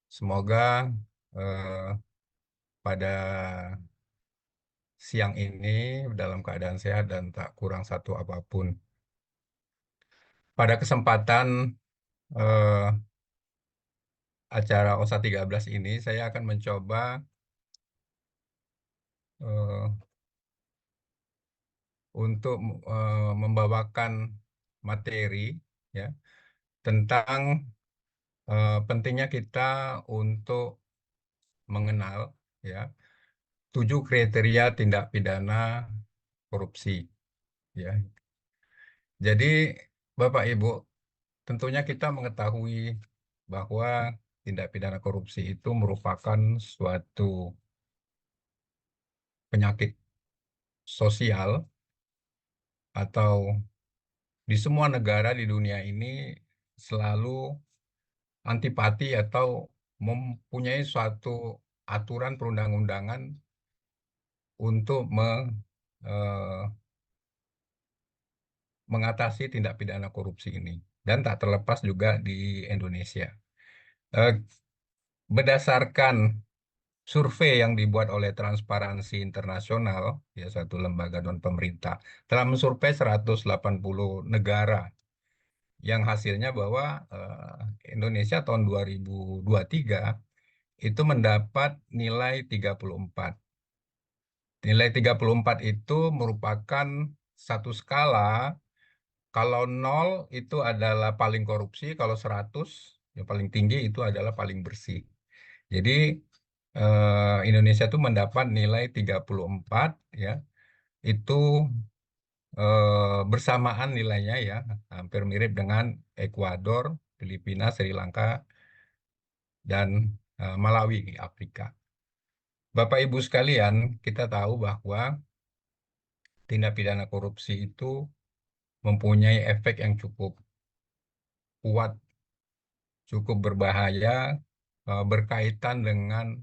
Semoga eh, pada siang ini dalam keadaan sehat dan tak kurang satu apapun. Pada kesempatan eh, acara OSA 13 ini, saya akan mencoba eh, untuk membawakan materi ya tentang pentingnya kita untuk mengenal ya 7 kriteria tindak pidana korupsi ya. Jadi Bapak Ibu, tentunya kita mengetahui bahwa tindak pidana korupsi itu merupakan suatu penyakit sosial atau di semua negara di dunia ini selalu antipati atau mempunyai suatu aturan perundang-undangan untuk eh, mengatasi tindak pidana korupsi ini. Dan tak terlepas juga di Indonesia. Eh, Berdasarkan survei yang dibuat oleh Transparansi Internasional, ya satu lembaga non pemerintah, telah mensurvei 180 negara yang hasilnya bahwa Indonesia tahun 2023 itu mendapat nilai 34. Nilai 34 itu merupakan satu skala, kalau 0 itu adalah paling korupsi, kalau 100 yang paling tinggi itu adalah paling bersih. Jadi Indonesia itu mendapat nilai 34 ya. Itu bersamaan nilainya ya, hampir mirip dengan Ekuador, Filipina, Sri Lanka dan Malawi di Afrika. Bapak Ibu sekalian, kita tahu bahwa tindak pidana korupsi itu mempunyai efek yang cukup kuat, cukup berbahaya, berkaitan dengan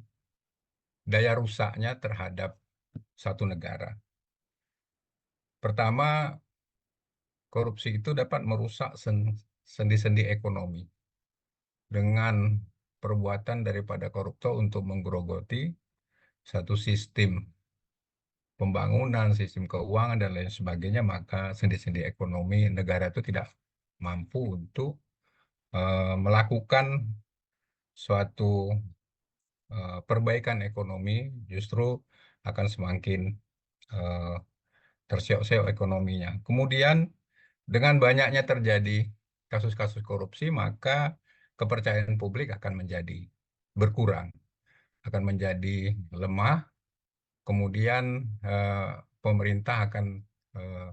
daya rusaknya terhadap satu negara. Pertama, korupsi itu dapat merusak sendi-sendi ekonomi dengan perbuatan daripada koruptor untuk menggerogoti satu sistem pembangunan, sistem keuangan, dan lain sebagainya, maka sendi-sendi ekonomi negara itu tidak mampu untuk melakukan suatu perbaikan ekonomi, justru akan semakin eh, terseok-seok ekonominya. Kemudian dengan banyaknya terjadi kasus-kasus korupsi, maka kepercayaan publik akan menjadi berkurang, akan menjadi lemah. Kemudian eh, pemerintah akan eh,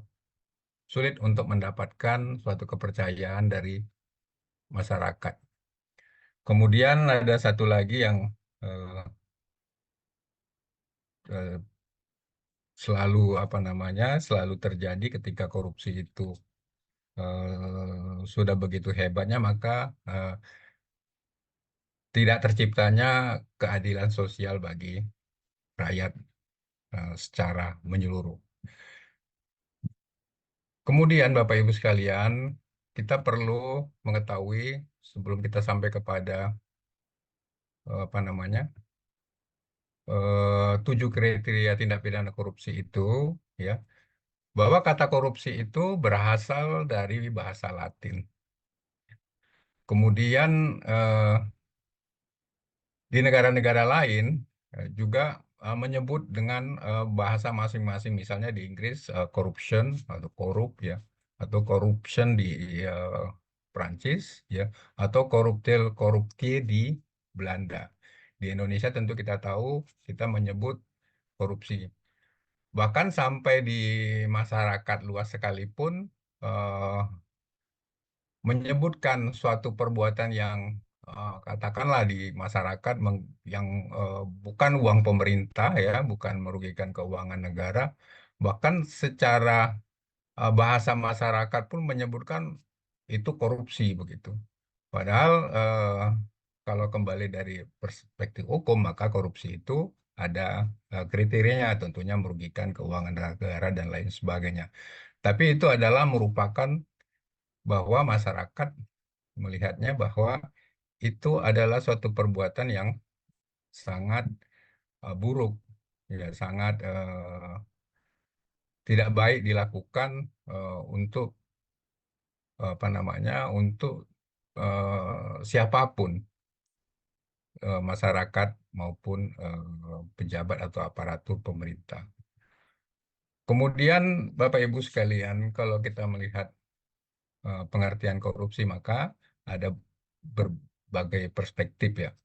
sulit untuk mendapatkan suatu kepercayaan dari masyarakat. Kemudian ada satu lagi yang eh, eh, selalu apa namanya selalu terjadi ketika korupsi itu sudah begitu hebatnya, maka eh, tidak terciptanya keadilan sosial bagi rakyat secara menyeluruh. Kemudian Bapak Ibu sekalian, kita perlu mengetahui sebelum kita sampai kepada apa namanya 7 kriteria tindak pidana korupsi itu, ya, bahwa kata korupsi itu berasal dari bahasa Latin. Kemudian di negara-negara lain juga menyebut dengan bahasa masing-masing. Misalnya di Inggris corruption atau korup ya, atau corruption di eh, Prancis ya, atau koruptie di Belanda. Di Indonesia tentu kita tahu kita menyebut korupsi. Bahkan sampai di masyarakat luas sekalipun eh, menyebutkan suatu perbuatan yang katakanlah di masyarakat yang bukan uang pemerintah ya, bukan merugikan keuangan negara, bahkan secara bahasa masyarakat pun menyebutkan itu korupsi begitu. Padahal kalau kembali dari perspektif hukum, maka korupsi itu ada kriterianya, tentunya merugikan keuangan negara dan lain sebagainya. Tapi itu adalah merupakan bahwa masyarakat melihatnya bahwa itu adalah suatu perbuatan yang sangat buruk, ya sangat tidak baik dilakukan untuk apa namanya untuk siapapun, masyarakat maupun pejabat atau aparatur pemerintah. Kemudian Bapak Ibu sekalian, kalau kita melihat pengertian korupsi maka ada berbagai perspektif ya.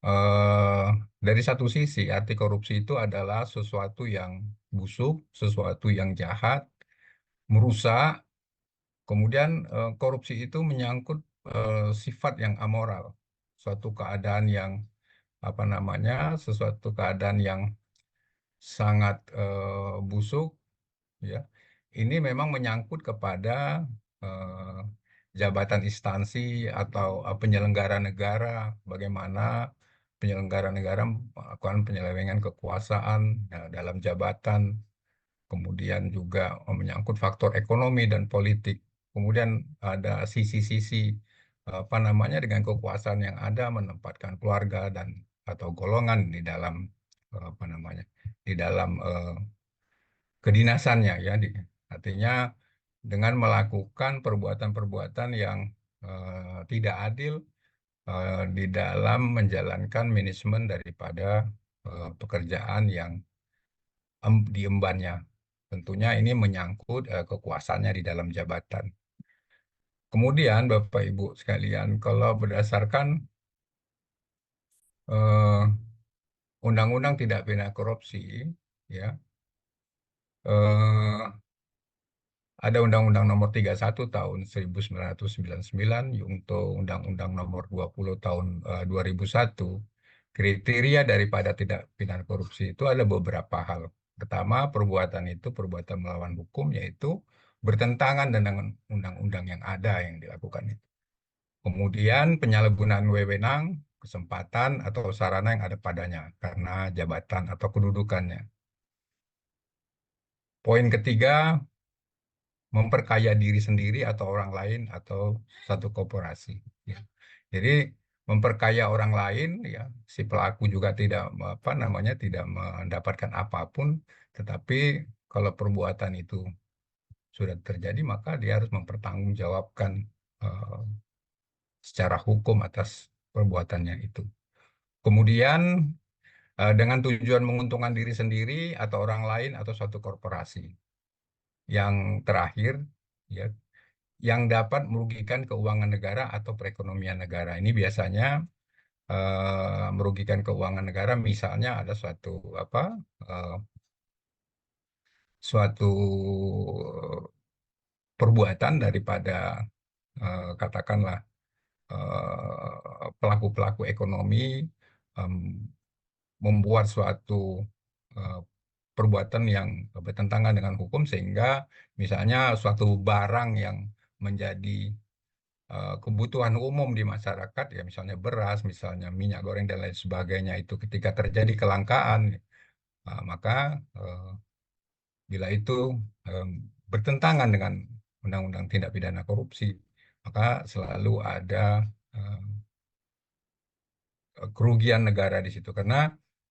eh, dari satu sisi, arti korupsi itu adalah sesuatu yang busuk, sesuatu yang jahat, merusak. Kemudian korupsi itu menyangkut sifat yang amoral, suatu keadaan yang apa namanya, sesuatu keadaan yang sangat busuk, ya. Ini memang menyangkut kepada eh, jabatan instansi atau penyelenggara negara, bagaimana penyelenggara negara melakukan penyelewengan kekuasaan dalam jabatan, kemudian juga menyangkut faktor ekonomi dan politik. Kemudian ada sisi-sisi apa namanya dengan kekuasaan yang ada menempatkan keluarga dan atau golongan di dalam apa namanya di dalam kedinasannya ya. Artinya dengan melakukan perbuatan-perbuatan yang tidak adil di dalam menjalankan manajemen daripada pekerjaan yang diembannya. Tentunya ini menyangkut kekuasaannya di dalam jabatan. Kemudian Bapak Ibu sekalian, kalau berdasarkan eh, Undang-Undang Tidak Pidana Korupsi, ya eh, ada Undang-Undang Nomor 31 Tahun 1999, untuk Undang-Undang Nomor 20 Tahun 2001. Kriteria daripada tidak pidana korupsi itu ada beberapa hal. Pertama, perbuatan itu perbuatan melawan hukum, yaitu bertentangan dengan undang-undang yang ada yang dilakukan itu. Kemudian penyalahgunaan wewenang, kesempatan atau sarana yang ada padanya karena jabatan atau kedudukannya. Poin ketiga, memperkaya diri sendiri atau orang lain atau satu korporasi. Ya. Jadi memperkaya orang lain, ya si pelaku juga tidak apa namanya tidak mendapatkan apapun, tetapi kalau perbuatan itu sudah terjadi maka dia harus mempertanggungjawabkan eh, secara hukum atas perbuatannya itu. Kemudian dengan tujuan menguntungkan diri sendiri atau orang lain atau suatu korporasi. Yang terakhir, ya yang dapat merugikan keuangan negara atau perekonomian negara. Ini biasanya merugikan keuangan negara, misalnya ada suatu apa eh, suatu perbuatan daripada katakanlah pelaku-pelaku ekonomi em, membuat suatu eh, perbuatan yang bertentangan dengan hukum sehingga misalnya suatu barang yang menjadi kebutuhan umum di masyarakat, ya misalnya beras, misalnya minyak goreng dan lain sebagainya, itu ketika terjadi kelangkaan, maka eh, bila itu eh, bertentangan dengan undang-undang tindak pidana korupsi, maka selalu ada eh, kerugian negara di situ. Karena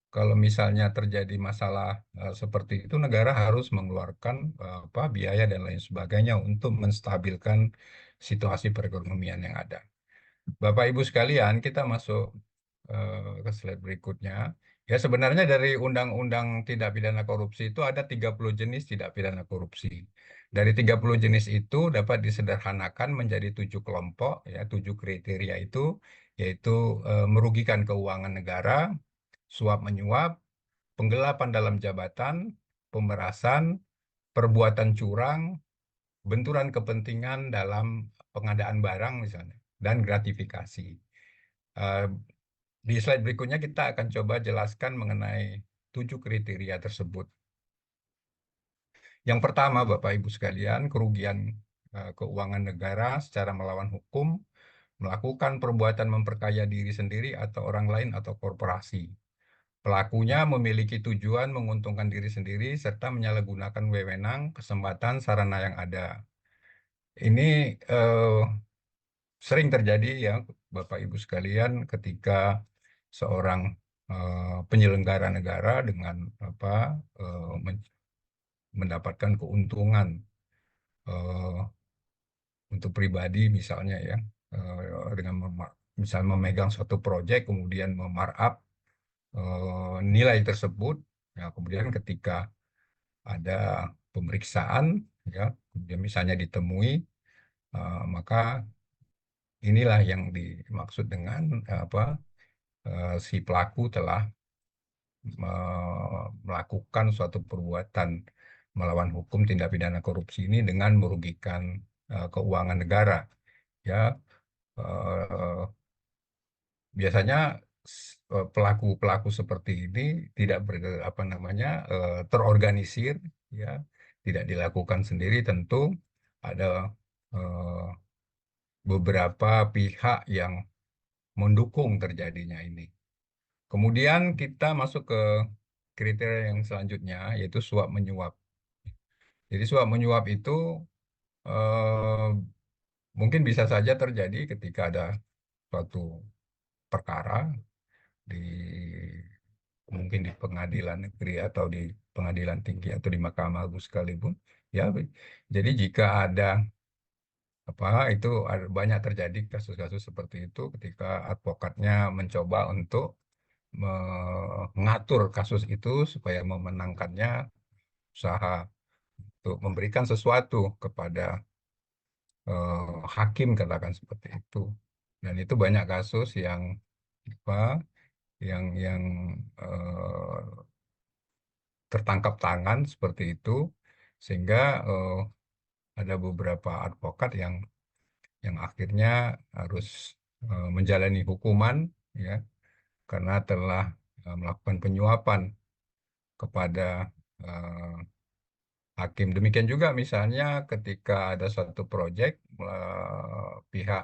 kalau misalnya terjadi masalah seperti itu, negara harus mengeluarkan apa biaya dan lain sebagainya untuk menstabilkan situasi perekonomian yang ada. Bapak Ibu sekalian, kita masuk ke slide berikutnya. Ya, sebenarnya dari Undang-Undang Tidak Pidana Korupsi itu ada 30 jenis tidak pidana korupsi. Dari 30 jenis itu dapat disederhanakan menjadi 7 kelompok, ya, 7 kriteria itu, yaitu merugikan keuangan negara, suap menyuap, penggelapan dalam jabatan, pemerasan, perbuatan curang, benturan kepentingan dalam pengadaan barang misalnya, dan gratifikasi. Eh, di slide berikutnya kita akan coba jelaskan mengenai 7 kriteria tersebut. Yang pertama, Bapak Ibu sekalian, kerugian keuangan negara secara melawan hukum, melakukan perbuatan memperkaya diri sendiri atau orang lain atau korporasi. Pelakunya memiliki tujuan menguntungkan diri sendiri serta menyalahgunakan wewenang, kesempatan, sarana yang ada. Ini sering terjadi ya, Bapak Ibu sekalian, ketika seorang penyelenggara negara dengan apa mendapatkan keuntungan eh, untuk pribadi misalnya ya, dengan misal memegang suatu proyek kemudian memarkup nilai tersebut, ya kemudian ketika ada pemeriksaan ya, kemudian misalnya ditemui, maka inilah yang dimaksud dengan apa, si pelaku telah melakukan suatu perbuatan melawan hukum tindak pidana korupsi ini dengan merugikan keuangan negara. Ya, eh, biasanya pelaku-pelaku seperti ini tidak apa namanya terorganisir, ya, tidak dilakukan sendiri. Tentu ada eh, beberapa pihak yang mendukung terjadinya ini. Kemudian kita masuk ke kriteria yang selanjutnya, yaitu suap menyuap. Jadi suap menyuap itu eh, mungkin bisa saja terjadi ketika ada suatu perkara di mungkin di pengadilan negeri atau di pengadilan tinggi atau di Mahkamah Agung sekalipun. Ya, jadi jika ada apa itu banyak terjadi kasus-kasus seperti itu ketika advokatnya mencoba untuk mengatur kasus itu supaya memenangkannya, usaha untuk memberikan sesuatu kepada hakim, katakan seperti itu. Dan itu banyak kasus yang apa yang tertangkap tangan seperti itu, sehingga ada beberapa advokat yang akhirnya harus menjalani hukuman, ya, karena telah melakukan penyuapan kepada eh, hakim. Demikian juga misalnya ketika ada suatu proyek, pihak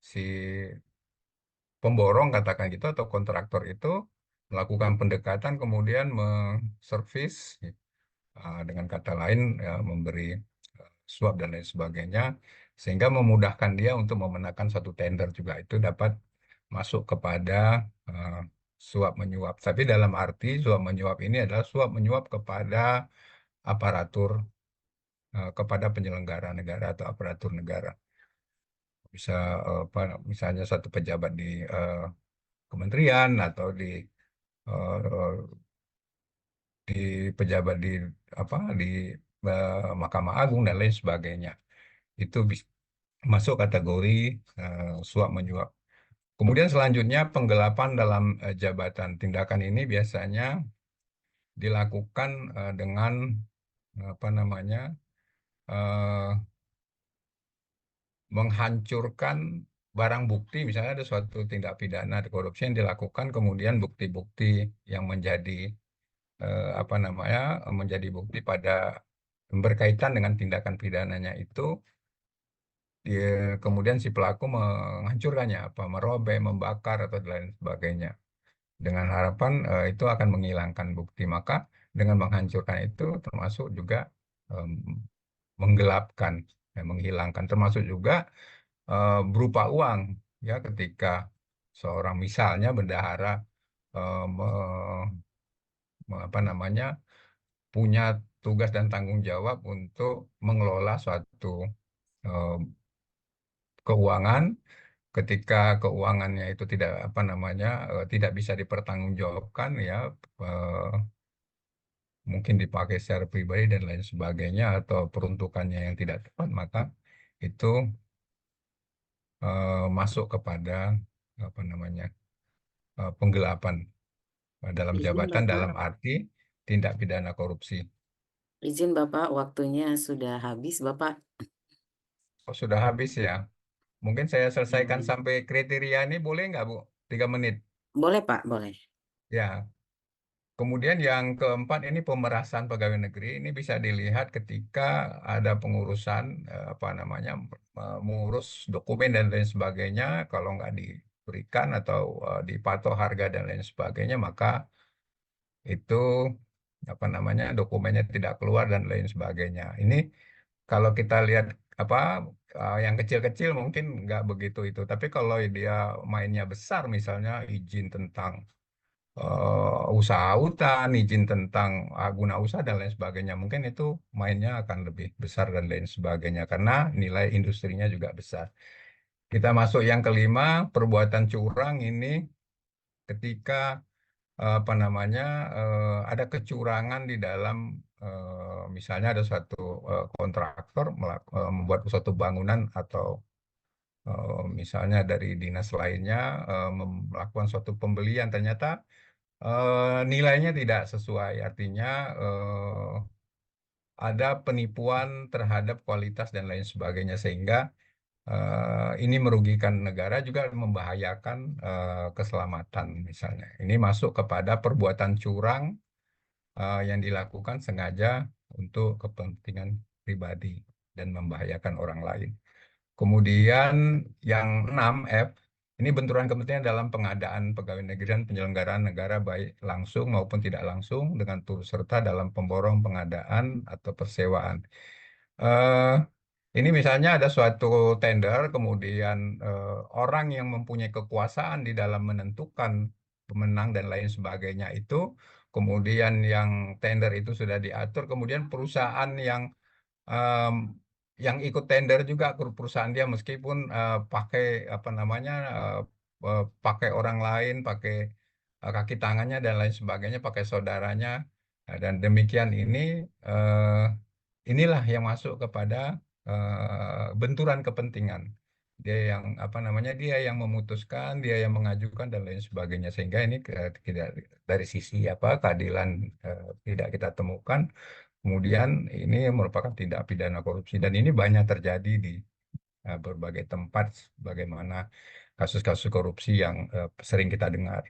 si pemborong, katakan gitu, atau kontraktor itu melakukan pendekatan kemudian menservis, dengan kata lain ya, memberi suap dan lain sebagainya, sehingga memudahkan dia untuk memenangkan satu tender, juga itu dapat masuk kepada eh, suap menyuap. Tapi dalam arti suap menyuap ini adalah suap menyuap kepada aparatur, kepada penyelenggara negara atau aparatur negara. Bisa apa, misalnya satu pejabat di kementerian atau eh, di pejabat di apa di Mahkamah Agung dan lain sebagainya. Itu masuk kategori suap menyuap. Kemudian selanjutnya penggelapan dalam jabatan. Tindakan ini biasanya dilakukan dengan apa namanya eh, menghancurkan barang bukti. Misalnya ada suatu tindak pidana korupsi yang dilakukan, kemudian bukti-bukti yang menjadi apa namanya menjadi bukti pada berkaitan dengan tindakan pidananya itu, kemudian si pelaku menghancurkannya, apa merobek, membakar atau lain sebagainya, dengan harapan itu akan menghilangkan bukti. Maka dengan menghancurkan itu termasuk juga em, menggelapkan, ya, menghilangkan, termasuk juga berupa uang, ya, ketika seorang misalnya bendahara apa namanya punya tugas dan tanggung jawab untuk mengelola suatu eh, keuangan. Ketika keuangannya itu tidak apa namanya tidak bisa dipertanggungjawabkan, ya, eh, mungkin dipakai secara pribadi dan lain sebagainya, atau peruntukannya yang tidak tepat, maka itu masuk kepada apa namanya penggelapan dalam Izin jabatan dalam Bapak, arti tindak pidana korupsi. izin Bapak, waktunya sudah habis Bapak. Oh, sudah habis ya. Mungkin saya selesaikan Hmm. sampai kriteria ini, boleh nggak, Bu? 3 menit. Boleh Pak, boleh. Ya. Kemudian yang keempat ini pemerasan pegawai negeri. Ini bisa dilihat ketika ada pengurusan apa namanya mengurus dokumen dan lain sebagainya. Kalau nggak diberikan atau dipatok harga dan lain sebagainya, maka itu apa namanya dokumennya tidak keluar dan lain sebagainya. Ini kalau kita lihat apa yang kecil-kecil mungkin nggak begitu itu. Tapi kalau dia mainnya besar, misalnya izin tentang usaha hutan, izin tentang guna usaha dan lain sebagainya, mungkin itu mainnya akan lebih besar dan lain sebagainya karena nilai industrinya juga besar. Kita masuk yang kelima, perbuatan curang ini ketika apa namanya ada kecurangan di dalam misalnya ada suatu kontraktor membuat suatu bangunan atau misalnya dari dinas lainnya melakukan suatu pembelian ternyata nilainya tidak sesuai artinya ada penipuan terhadap kualitas dan lain sebagainya sehingga ini merugikan negara juga membahayakan keselamatan misalnya. Ini masuk kepada perbuatan curang yang dilakukan sengaja untuk kepentingan pribadi dan membahayakan orang lain. Kemudian yang 6 F, ini benturan kepentingan dalam pengadaan pegawai negeri dan penyelenggaraan negara baik langsung maupun tidak langsung dengan turut serta dalam pemborong pengadaan atau persewaan. Eh, ini misalnya ada suatu tender, kemudian orang yang mempunyai kekuasaan di dalam menentukan pemenang dan lain sebagainya itu, kemudian yang tender itu sudah diatur, kemudian perusahaan em, yang ikut tender juga ke perusahaan dia meskipun pakai apa namanya pakai orang lain, pakai kaki tangannya dan lain sebagainya, pakai saudaranya. Dan demikian ini inilah yang masuk kepada benturan kepentingan. Dia yang apa namanya dia yang memutuskan, dia yang mengajukan dan lain sebagainya sehingga ini tidak dari sisi apa keadilan tidak kita temukan. Kemudian ini merupakan tindak pidana korupsi dan ini banyak terjadi di berbagai tempat bagaimana kasus-kasus korupsi yang sering kita dengar.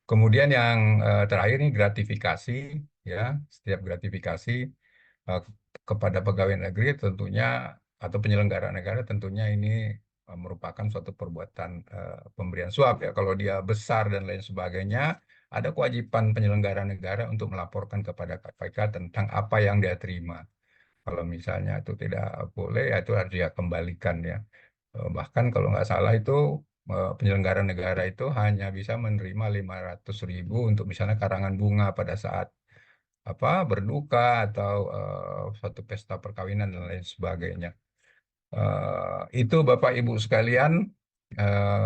Kemudian yang terakhir ini gratifikasi ya, setiap gratifikasi eh, kepada pegawai negeri tentunya atau penyelenggara negara tentunya ini merupakan suatu perbuatan pemberian suap ya. Kalau dia besar dan lain sebagainya, ada kewajiban penyelenggara negara untuk melaporkan kepada KPK tentang apa yang dia terima. Kalau misalnya itu tidak boleh, ya itu harus dia kembalikan ya. Bahkan kalau nggak salah itu penyelenggara negara itu hanya bisa menerima 500.000 untuk misalnya karangan bunga pada saat apa berduka atau suatu pesta perkawinan dan lain sebagainya. Itu Bapak Ibu sekalian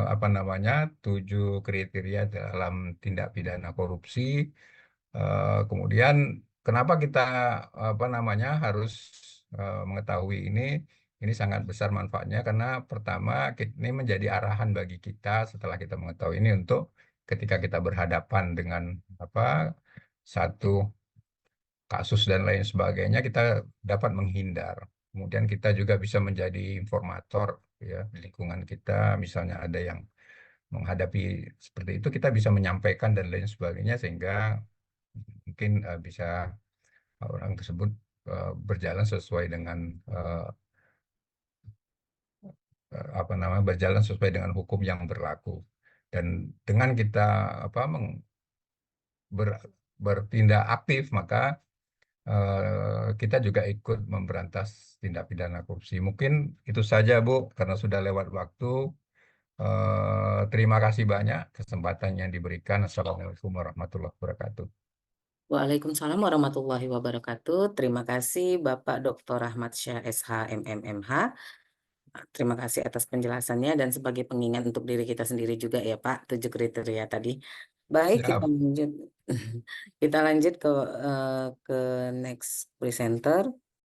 apa namanya 7 kriteria dalam tindak pidana korupsi. Kemudian kenapa kita apa namanya harus mengetahui ini? Ini sangat besar manfaatnya karena pertama ini menjadi arahan bagi kita setelah kita mengetahui ini untuk ketika kita berhadapan dengan apa satu kasus dan lain sebagainya kita dapat menghindar. Kemudian kita juga bisa menjadi informator ya di lingkungan kita misalnya ada yang menghadapi seperti itu kita bisa menyampaikan dan lain sebagainya sehingga mungkin bisa orang tersebut berjalan sesuai dengan apa namanya berjalan sesuai dengan hukum yang berlaku dan dengan kita apa bertindak aktif maka kita juga ikut memberantas tindak pidana korupsi. Mungkin itu saja Bu karena sudah lewat waktu. Terima kasih banyak kesempatan yang diberikan. Assalamualaikum warahmatullahi wabarakatuh. Waalaikumsalam warahmatullahi wabarakatuh. Terima kasih Bapak Dr. Ahmad Syah SH MMMH. Terima kasih atas penjelasannya dan sebagai pengingat untuk diri kita sendiri juga ya Pak, 7 kriteria tadi. Baik, kita Siap. lanjut. Kita lanjut ke next presenter.